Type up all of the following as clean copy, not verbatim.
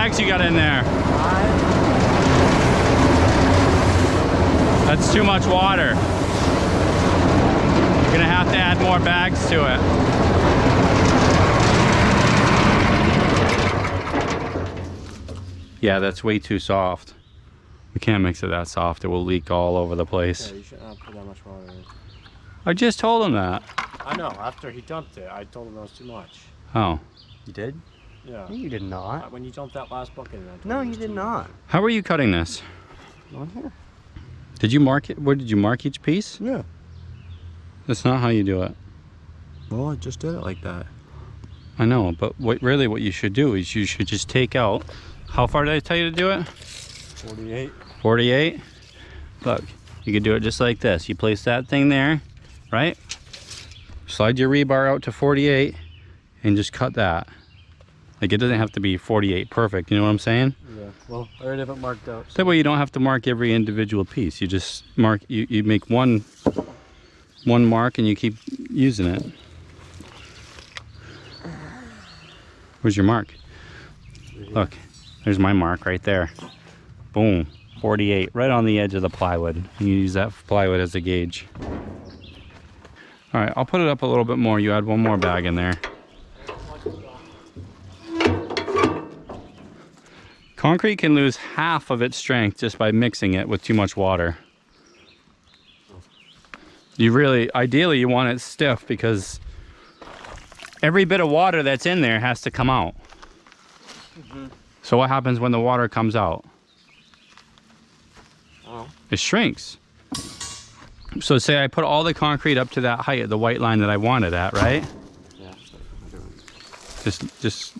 bags you got in there? 5. That's too much water. You're gonna have to add more bags to it. Yeah, that's way too soft. We can't mix it that soft. It will leak all over the place. Yeah, you shouldn't have put that much water in. I just told him that. I know, after he dumped it, I told him that was too much. Oh. You did? Yeah. No, you did not. When you dumped that last bucket in, I told No, him it you was did too not. much. How are you cutting this? On here. Did you mark it? Where did you mark each piece? Yeah. That's not how you do it. Well, I just did it like that. I know, but really what you should do is you should just take out, how far did I tell you to do it? 48. 48? Look, you can do it just like this. You place that thing there, right? Slide your rebar out to 48 and just cut that. Like, it doesn't have to be 48 perfect, you know what I'm saying? Yeah, well, I already have it marked out. So. That way you don't have to mark every individual piece. You just mark, you make one mark and you keep using it. Where's your mark? Look, there's my mark right there. Boom, 48, right on the edge of the plywood. You use that plywood as a gauge. All right, I'll put it up a little bit more. You add one more bag in there. Concrete can lose half of its strength just by mixing it with too much water. Ideally you want it stiff because every bit of water that's in there has to come out. So what happens when the water comes out? Oh. It shrinks. So say I put all the concrete up to that height of the white line that I wanted at, right? Yeah. Just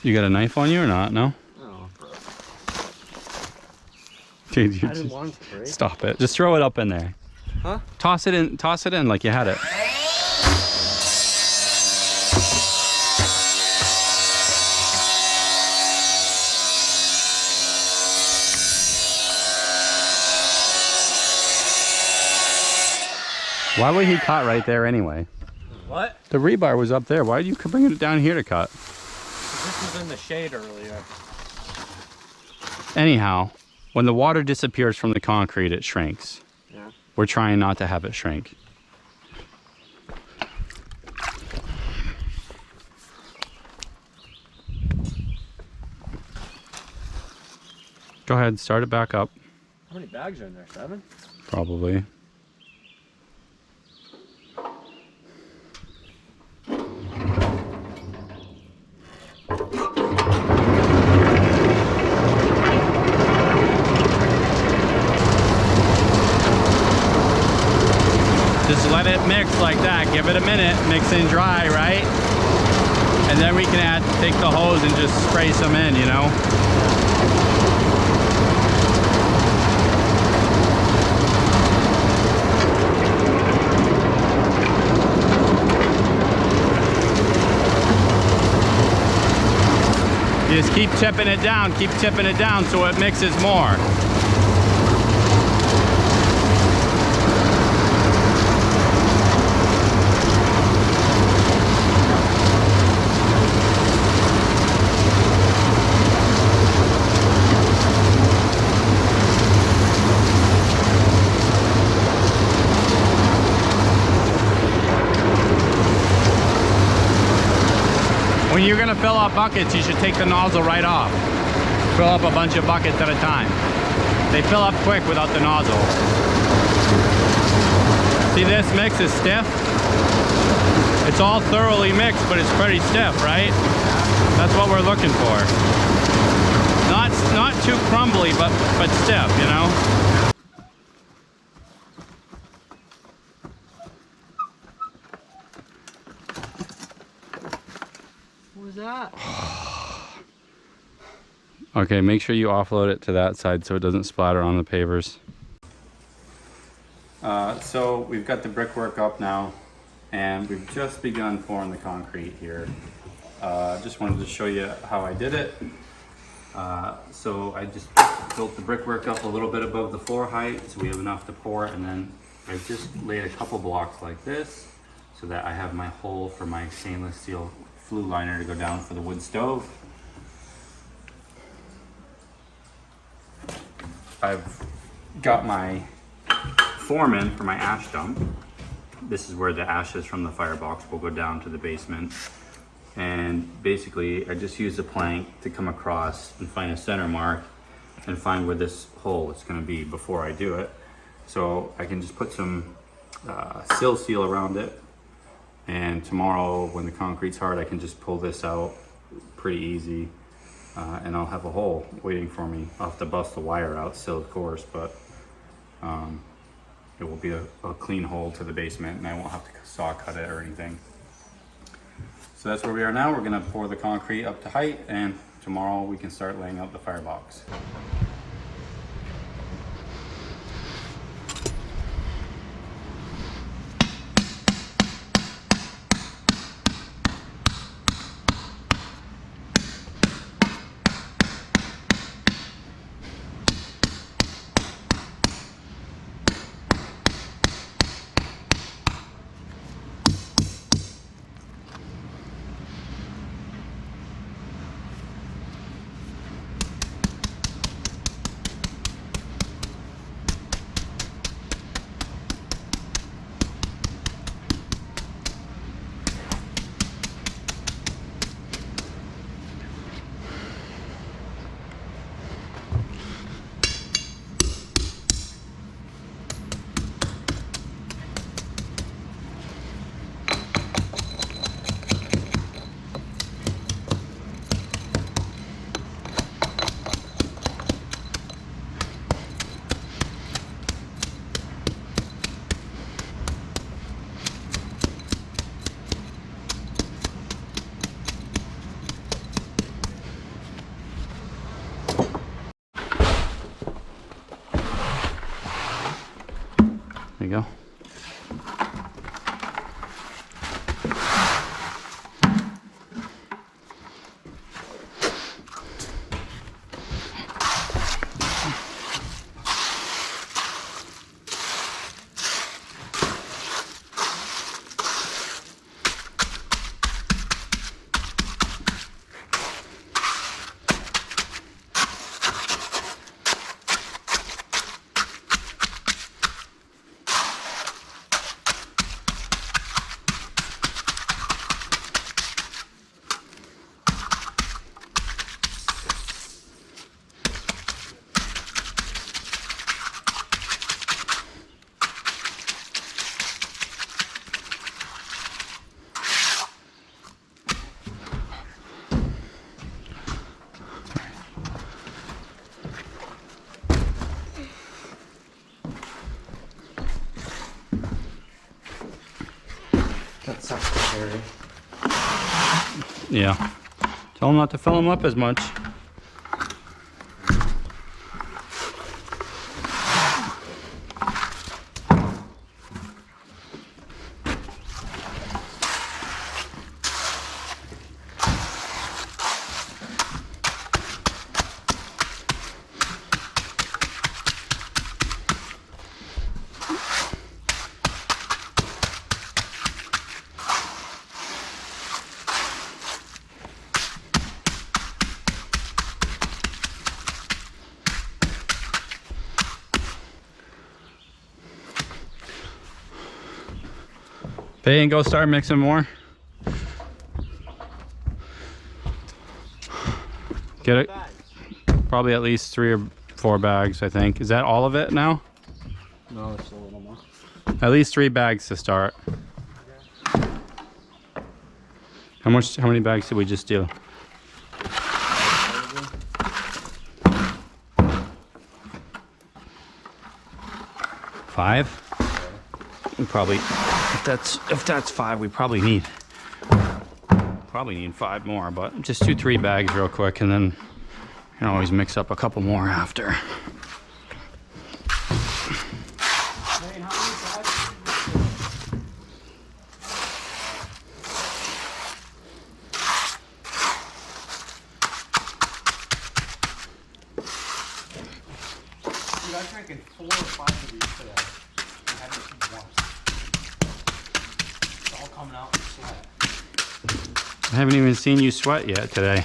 you got a knife on you or not? No? Oh, bro. Dude, you I didn't just want it to break. stop it. Just throw it up in there. Huh? Toss it in like you had it. Why would he cut right there anyway? What? The rebar was up there. Why did you bring it down here to cut? This was in the shade earlier. Anyhow, when the water disappears from the concrete, it shrinks. Yeah. We're trying not to have it shrink. Go ahead, start it back up. How many bags are in there? 7? Probably. Just let it mix like that. Give it a minute, mix and dry, right? And then we can take the hose and just spray some in, you know? You just keep tipping it down so it mixes more. When you're gonna fill up buckets, you should take the nozzle right off. Fill up a bunch of buckets at a time. They fill up quick without the nozzle. See, this mix is stiff. It's all thoroughly mixed, but it's pretty stiff, right? That's what we're looking for. Not too crumbly, but stiff, you know? What was that? Okay, make sure you offload it to that side so it doesn't splatter on the pavers. So we've got the brickwork up now, and we've just begun pouring the concrete here. Just wanted to show you how I did it. So I just built the brickwork up a little bit above the floor height so we have enough to pour, and then I just laid a couple blocks like this so that I have my hole for my stainless steel flue liner to go down for the wood stove. I've got my foreman for my ash dump. This is where the ashes from the firebox will go down to the basement. And basically I just use a plank to come across and find a center mark and find where this hole is going to be before I do it. So I can just put some sill seal around it, and tomorrow when the concrete's hard I can just pull this out pretty easy, and I'll have a hole waiting for me. I'll have to bust the wire out still, of course, but it will be a clean hole to the basement and I won't have to saw cut it or anything. So that's where we are now. We're gonna pour the concrete up to height, and tomorrow we can start laying out the firebox. There you go. That sucks to carry. Yeah. Tell them not to fill them up as much. Pay and go start mixing more. Get it. Probably at least 3 or 4 bags, I think. Is that all of it now? No, it's a little more. At least 3 bags to start. How many bags did we just do? 5? We probably, if that's 5, we probably need 5 more, but just do 3 bags real quick, and then you can always mix up a couple more after. Dude, I'm drinking 4 or 5 of these today. I haven't eaten once. It's all coming out in the slab. I haven't even seen you sweat yet today.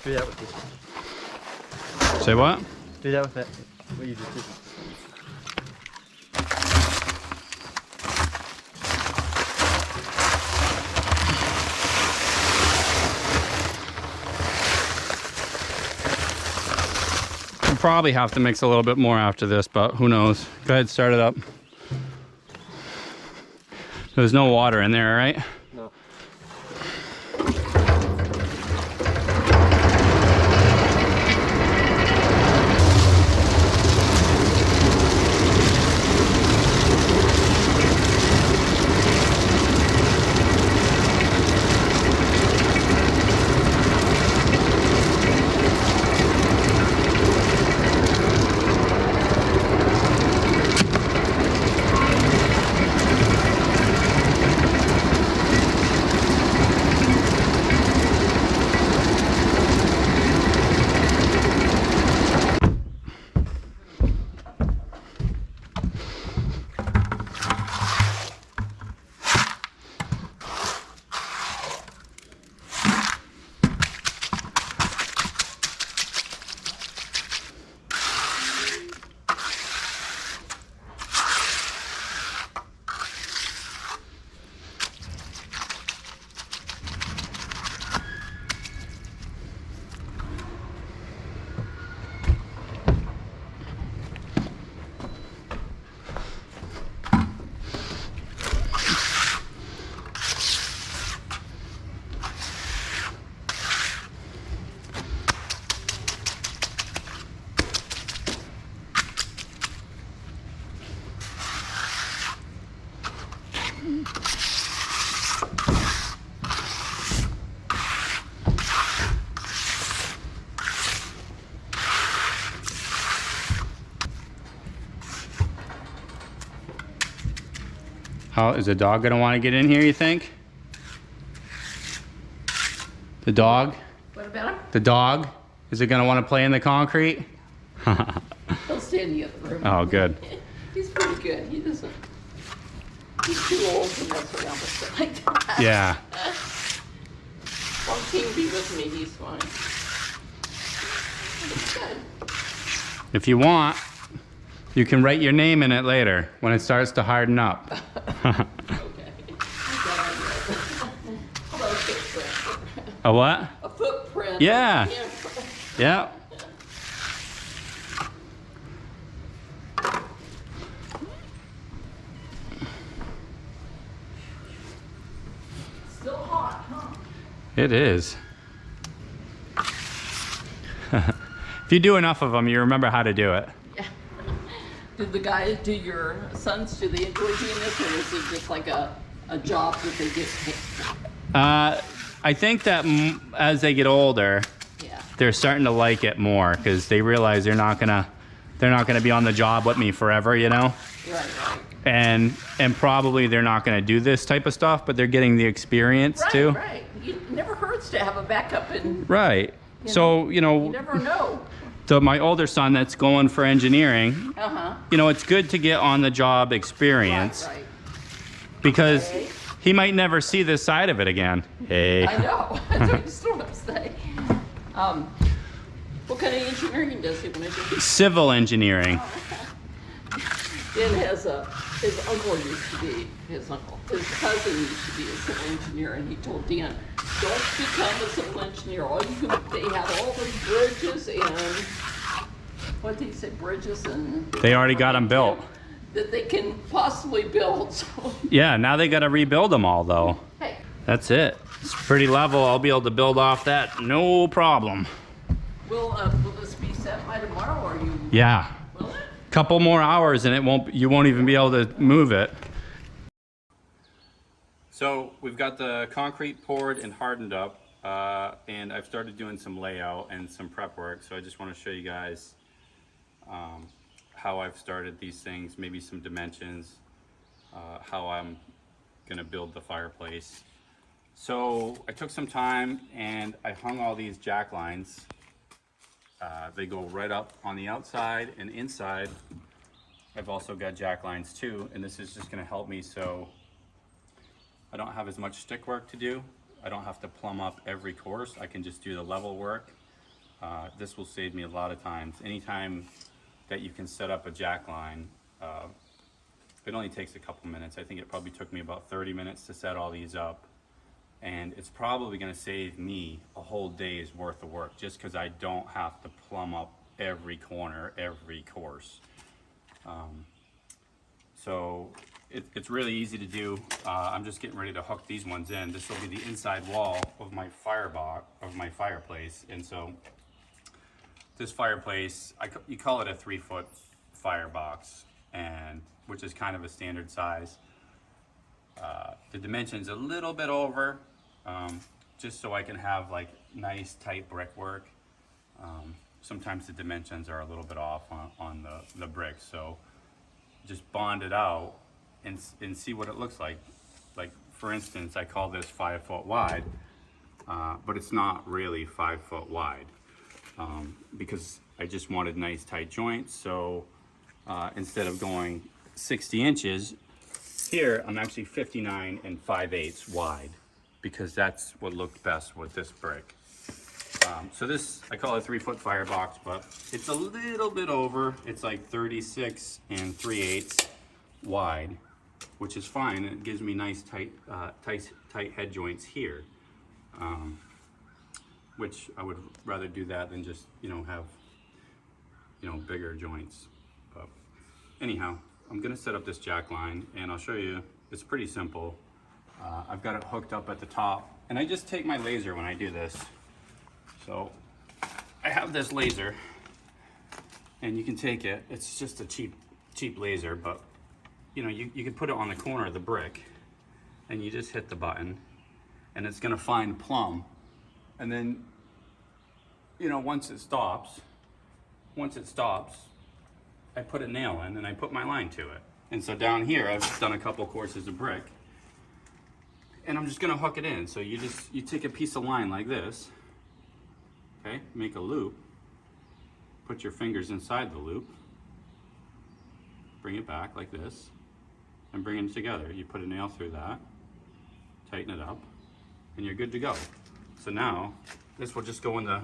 Do that with this. Say what? Do that with it. What you just did. We'll probably have to mix a little bit more after this, but who knows. Go ahead, start it up. There's no water in there, right? No. How is the dog gonna want to get in here, you think? The dog? What about him? The dog? Is it gonna want to play in the concrete? He'll stay in the other room. Oh, good. He's pretty good. He doesn't. He's too old to mess around with stuff like that. Yeah. While King be with me, he's fine. He's good. If you want, you can write your name in it later when it starts to harden up. Okay. How about a footprint? A what? A footprint. Yeah. Yeah. Still hot, huh? It is. If you do enough of them, you remember how to do it. Yeah. Do your sons, do they enjoy doing this, or is it just like a job that they get paid for? I think that as they get older, Yeah. they're starting to like it more because they realize they're not gonna be on the job with me forever, you know. Right. And probably they're not gonna do this type of stuff, but they're getting the experience too. Right. It never hurts to have a backup and Right. So you never know. my older son that's going for engineering, Uh-huh. it's good to get on the job experience Right. because Okay. he might never see this side of it again. Hey. I know. That's what I just want to say. What kind of engineering does he want to do? Civil engineering. Dan has his uncle used to be his uncle. His cousin used to be a civil engineer, and he told Dan, "Don't become a civil engineer. They have all the bridges and what they say, bridges and. They already got them built. That they can possibly build, so. Yeah, now they got to rebuild them all though. Hey, That's it. It's pretty level. I'll be able to build off that, no problem. will this be set by tomorrow, or you? Yeah, Will it? couple more hours and you won't even be able to move it. So we've got the concrete poured and hardened up, and I've started doing some layout and some prep work. So I just want to show you guys how I've started these things, maybe some dimensions, how I'm gonna build the fireplace. So I took some time and I hung all these jack lines. They go right up on the outside and inside. I've also got jack lines too, and this is just gonna help me so I don't have as much stick work to do. I don't have to plumb up every course. I can just do the level work. This will save me a lot of times. Anytime that you can set up a jack line, it only takes a couple minutes. I think it probably took me about 30 minutes to set all these up. And it's probably gonna save me a whole day's worth of work just because I don't have to plumb up every corner, every course. So it's really easy to do. I'm just getting ready to hook these ones in. This will be the inside wall of my fireplace. And so this fireplace, you call it a 3-foot firebox, and which is kind of a standard size. The dimension's a little bit over, just so I can have like nice tight brickwork. Sometimes the dimensions are a little bit off on the brick, so just bond it out and see what it looks like. Like for instance, I call this 5 foot wide, but it's not really 5 foot wide, because I just wanted nice tight joints. So instead of going 60 inches, here I'm actually 59 5/8 wide, because that's what looked best with this brick. So this, I call it a 3-foot firebox, but it's a little bit over. It's like 36 3/8 wide, which is fine. It gives me nice tight head joints here, which I would rather do that than just, have, bigger joints. But anyhow, I'm gonna set up this jack line and I'll show you. It's pretty simple. I've got it hooked up at the top, and I just take my laser when I do this. So I have this laser, and you can take it. It's just a cheap laser, but you can put it on the corner of the brick, and you just hit the button, and it's gonna find plumb. And then, once it stops, I put a nail in and I put my line to it. And so down here, I've done a couple courses of brick, and I'm just gonna hook it in. So you take a piece of line like this, okay? Make a loop, put your fingers inside the loop, bring it back like this, and bring them together. You put a nail through that, tighten it up, and you're good to go. So now, this will just go in the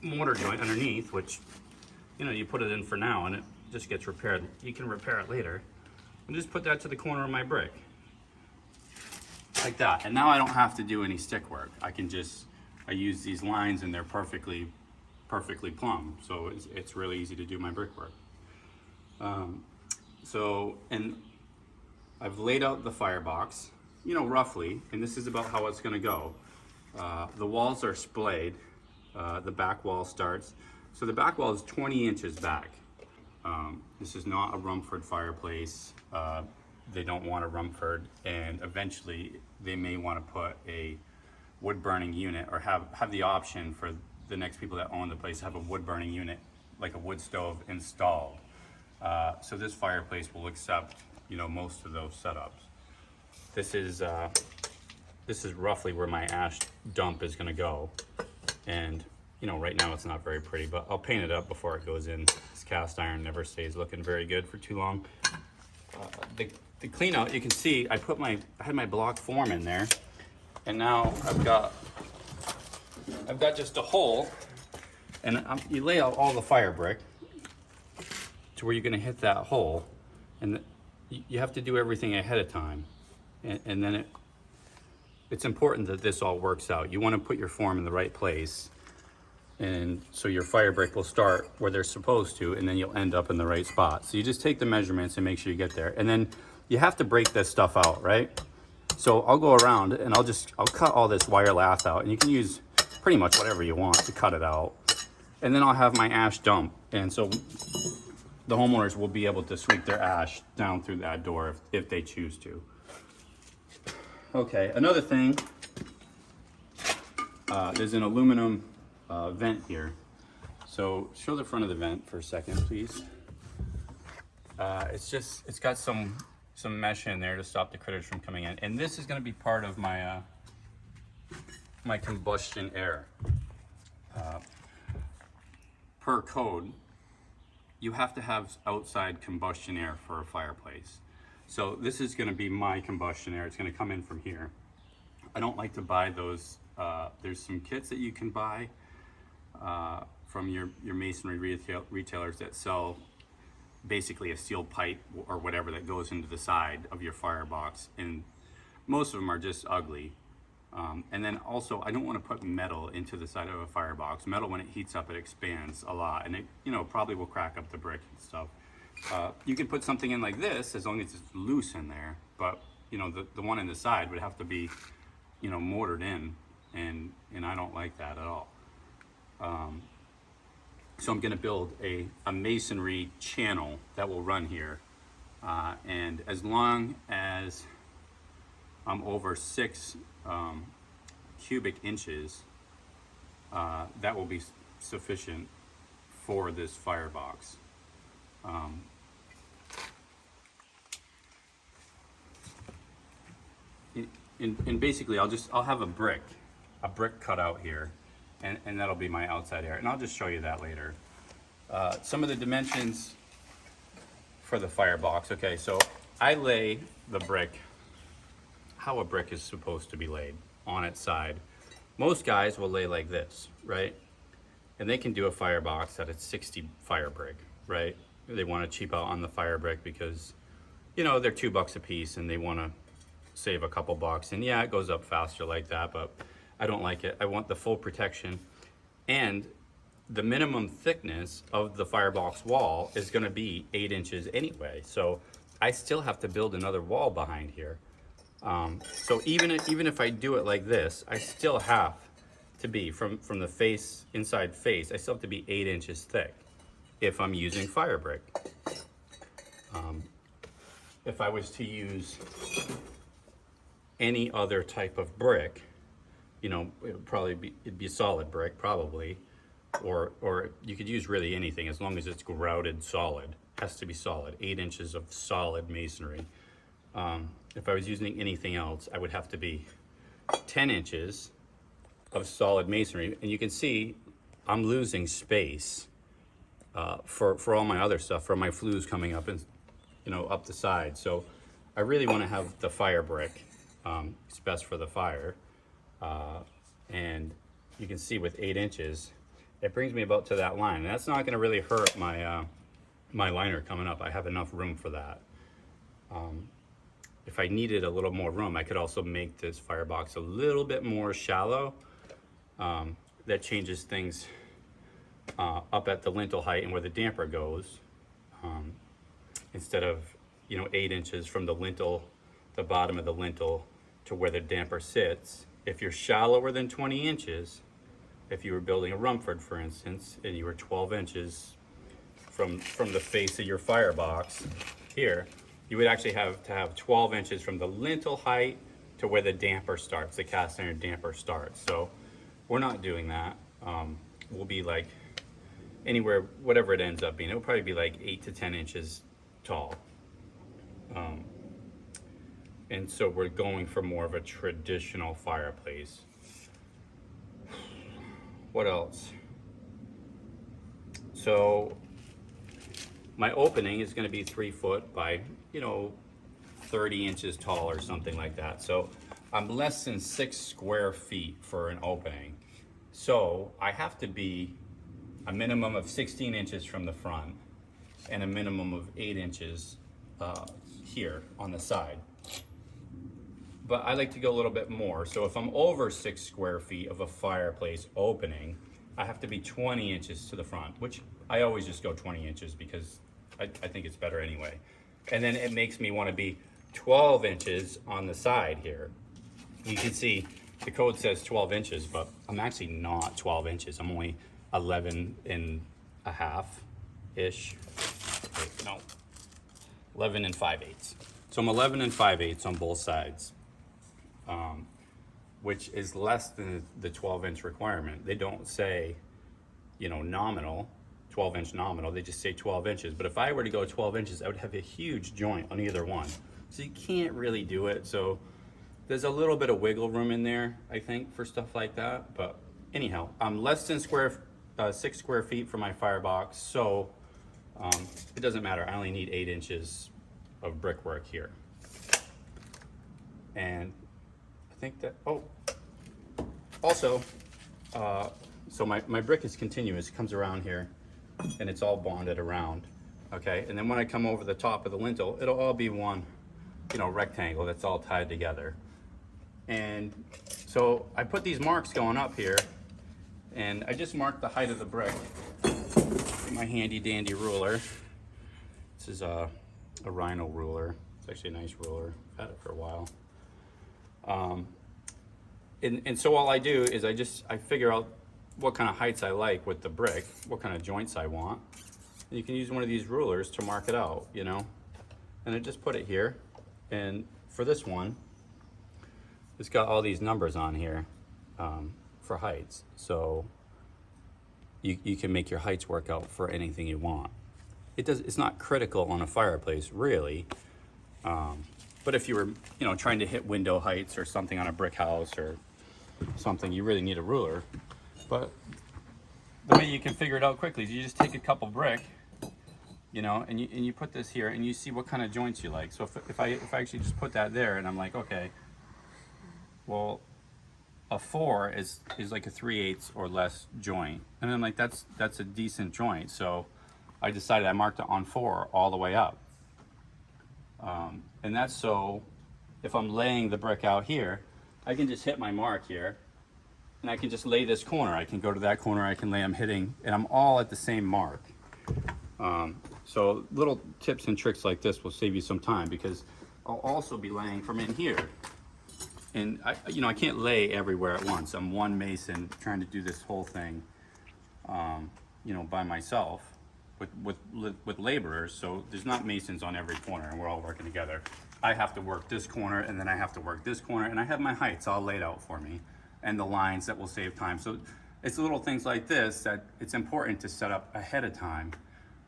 mortar joint underneath, which, you put it in for now and it just gets repaired. You can repair it later. And just put that to the corner of my brick. Like that. And now I don't have to do any stick work. I use these lines and they're perfectly plumb. So it's really easy to do my brickwork. And I've laid out the firebox, roughly, and this is about how it's gonna go. The walls are splayed. The back wall starts. So the back wall is 20 inches back. This is not a Rumford fireplace. They don't want a Rumford, and eventually they may want to put a wood burning unit, or have the option for the next people that own the place to have a wood burning unit, like a wood stove installed. So this fireplace will accept, most of those setups. This is roughly where my ash dump is going to go, and right now it's not very pretty, but I'll paint it up before it goes in. This cast iron never stays looking very good for too long. The clean out, you can see I had my block form in there, and now I've got just a hole, and you lay out all the Firebrick to where you're going to hit that hole, and you have to do everything ahead of time, and then it's important that this all works out. You want to put your form in the right place. And so your fire brick will start where they're supposed to, and then you'll end up in the right spot. So you just take the measurements and make sure you get there. And then you have to break this stuff out, right? So I'll go around and I'll cut all this wire lath out, and you can use pretty much whatever you want to cut it out. And then I'll have my ash dump. And so the homeowners will be able to sweep their ash down through that door if they choose to. Okay, another thing, there's an aluminum vent here. So show the front of the vent for a second, please. It's got some mesh in there to stop the critters from coming in. And this is gonna be part of my, my combustion air. Per code, you have to have outside combustion air for a fireplace. So this is gonna be my combustion air. It's gonna come in from here. I don't like to buy those. There's some kits that you can buy from your masonry retailers that sell basically a steel pipe or whatever that goes into the side of your firebox, and most of them are just ugly. And then also, I don't want to put metal into the side of a firebox. Metal, when it heats up, it expands a lot, and it, you know, probably will crack up the brick and stuff. You can put something in like this as long as it's loose in there, but you know, the one in the side would have to be, you know, mortared in, and I don't like that at all. So I'm going to build a masonry channel that will run here, and as long as I'm over 6 cubic inches, that will be sufficient for this firebox. And basically I'll have a brick cut out here, and that'll be my outside air, and I'll just show you that later. Some of the dimensions for the firebox. Okay, so I lay the brick how a brick is supposed to be laid, on its side. Most guys will lay like this, right? And they can do a firebox at a 60 Firebrick, right? They want to cheap out on the Firebrick because, you know, they're $2 a piece and they want to save a couple bucks. And yeah, it goes up faster like that, but I don't like it. I want the full protection. And the minimum thickness of the firebox wall is going to be 8 inches anyway. So I still have to build another wall behind here. So even if I do it like this, I still have to be from the face, inside face, I still have to be 8 inches thick if I'm using Firebrick. If I was to use any other type of brick, you know, it'd be solid brick probably, or you could use really anything as long as it's grouted solid. It has to be solid, 8 inches of solid masonry. If I was using anything else, I would have to be 10 inches of solid masonry. And you can see I'm losing space for all my other stuff, for my flues coming up and, you know, up the side. So I really want to have the Firebrick. It's best for the fire. And you can see with 8 inches, it brings me about to that line. And that's not going to really hurt my, my liner coming up. I have enough room for that. If I needed a little more room, I could also make this firebox a little bit more shallow. That changes things up at the lintel height and where the damper goes. Instead of, you know, 8 inches from the lintel, the bottom of the lintel to where the damper sits. If you're shallower than 20 inches, if you were building a Rumford, for instance, and you were 12 inches from the face of your firebox here, you would actually have to have 12 inches from the lintel height to where the damper starts, the cast iron damper starts. So we're not doing that. We'll be like anywhere, whatever it ends up being. It'll probably be like 8 to 10 inches tall. And so we're going for more of a traditional fireplace. What else? So my opening is going to be 3 foot by, you know, 30 inches tall or something like that. So I'm less than 6 square feet for an opening. So I have to be a minimum of 16 inches from the front and a minimum of 8 inches here on the side. But I like to go a little bit more. So if I'm over 6 square feet of a fireplace opening, I have to be 20 inches to the front, which I always just go 20 inches because I think it's better anyway. And then it makes me want to be 12 inches on the side here. You can see the code says 12 inches, but I'm actually not 12 inches. I'm only 11 and a half-ish. Wait, no, 11 and 5/8. So I'm 11 and 5/8 on both sides, which is less than the 12-inch requirement. They don't say, you know, nominal, 12-inch nominal. They just say 12 inches. But if I were to go 12 inches, I would have a huge joint on either one. So you can't really do it. So there's a little bit of wiggle room in there, I think, for stuff like that. But anyhow, I'm less than 6 square feet for my firebox. So it doesn't matter. I only need 8 inches of brickwork here. And I think that, also, so my brick is continuous. It comes around here and it's all bonded around, okay? And then when I come over the top of the lintel, it'll all be one, you know, rectangle that's all tied together. And so I put these marks going up here, and I just marked the height of the brick with my handy dandy ruler. This is a Rhino ruler. It's actually a nice ruler. I've had it for a while. And so all I do is I figure out what kind of heights I like with the brick, what kind of joints I want. And you can use one of these rulers to mark it out, you know. And I just put it here. And for this one, it's got all these numbers on here for heights. So you can make your heights work out for anything you want. It's not critical on a fireplace, really. But if you were, you know, trying to hit window heights or something on a brick house or something, you really need a ruler. But the way you can figure it out quickly is you just take a couple brick, you know, and you put this here and you see what kind of joints you like. So if I actually just put that there and I'm like, okay, well, a 4 is like a 3/8 or less joint. And then like that's a decent joint. So I decided I marked it on 4 all the way up. And that's so if I'm laying the brick out here, I can just hit my mark here and I can just lay this corner. I can go to that corner, I can lay them hitting, and I'm all at the same mark. So little tips and tricks like this will save you some time, because I'll also be laying from in here. And I can't lay everywhere at once. I'm one mason trying to do this whole thing, you know, by myself with laborers. So there's not masons on every corner, and we're all working together. I have to work this corner, and then I have to work this corner, and I have my heights all laid out for me, and the lines that will save time. So it's little things like this that it's important to set up ahead of time,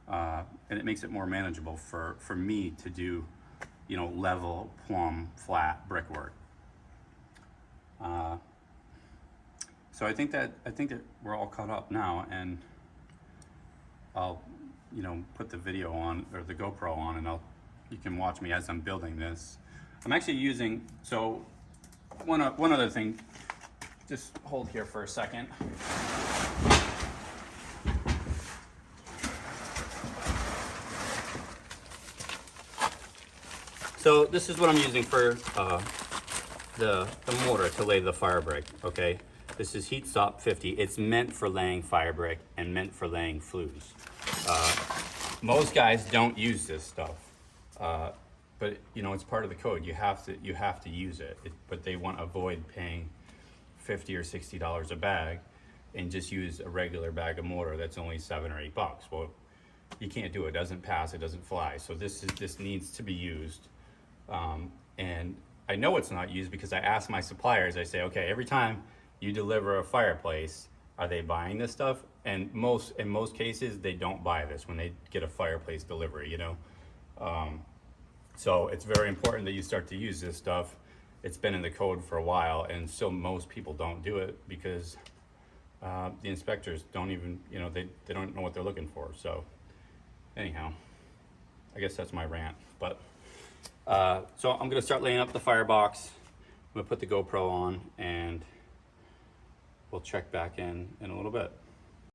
and it makes it more manageable for me to do, you know, level, plumb, flat brickwork. So I think that we're all caught up now, and I'll, you know, put the video on, or the GoPro on, and you can watch me as I'm building this. I'm actually using, so one other thing, just hold here for a second. So this is what I'm using for the mortar to lay the Firebrick, okay? This is Heat Stop 50. It's meant for laying Firebrick and meant for laying flues. Most guys don't use this stuff, but you know, it's part of the code. You have to use it, but they want to avoid paying $50 or $60 a bag and just use a regular bag of mortar that's only $7 or $8. Well, you can't do it. It doesn't pass. It doesn't fly. So this needs to be used, and I know it's not used because I ask my suppliers. I say, okay, every time you deliver a fireplace, are they buying this stuff? And in most cases, they don't buy this when they get a fireplace delivery, you know? So it's very important that you start to use this stuff. It's been in the code for a while, and still most people don't do it because the inspectors don't even, you know, they don't know what they're looking for. So anyhow, I guess that's my rant. But so I'm gonna start laying up the Firebox. I'm gonna put the GoPro on, and we'll check back in a little bit.